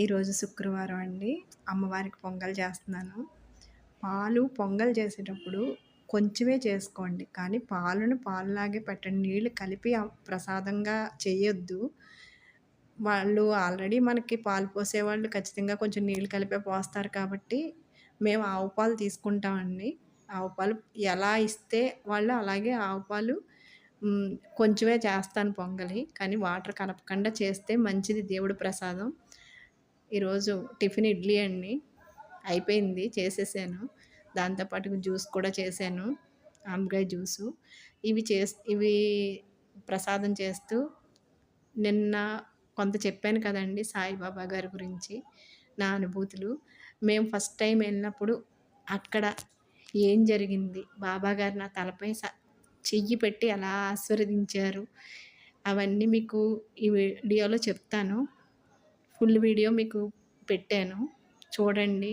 ఈరోజు శుక్రవారం అండి. అమ్మవారికి పొంగల్ చేస్తున్నాను. పాలు పొంగల్ చేసేటప్పుడు కొంచెమే చేసుకోండి. కానీ పాలను పాలులాగే పెట్టండి. నీళ్ళు కలిపి ప్రసాదంగా చేయొద్దు. వాళ్ళు ఆల్రెడీ మనకి పాలు పోసేవాళ్ళు ఖచ్చితంగా కొంచెం నీళ్ళు కలిపే పోస్తారు కాబట్టి, మేము ఆవు పాలు తీసుకుంటామండి. ఆవు పాలు ఎలా ఇస్తే వాళ్ళు అలాగే ఆవు పాలు హ్మ్. కొంచెమే చేస్తాను పొంగలి. కానీ వాటర్ కలపకుండా చేస్తే మంచిది దేవుడి ప్రసాదం. ఈరోజు టిఫిన్ ఇడ్లీ అండి. అయిపోయింది చేసేసాను. దాంతో పాటుగా జ్యూస్ కూడా చేశాను. ఆనపకాయ జ్యూసు. ఇవి ప్రసాదం చేస్తూ నిన్న కొంత చెప్పాను కదండీ సాయిబాబా గారి గురించి నా అనుభూతులు. మేము ఫస్ట్ టైమ్ ఎళ్ళినప్పుడు అక్కడ ఏం జరిగింది? బాబాగారు నా తలపై చెయ్యి పెట్టి ఎలా ఆశీర్వదించారు? అవన్నీ మీకు ఈ వీడియోలో చెప్తాను. ఫుల్ వీడియో మీకు పెట్టాను. చూడండి.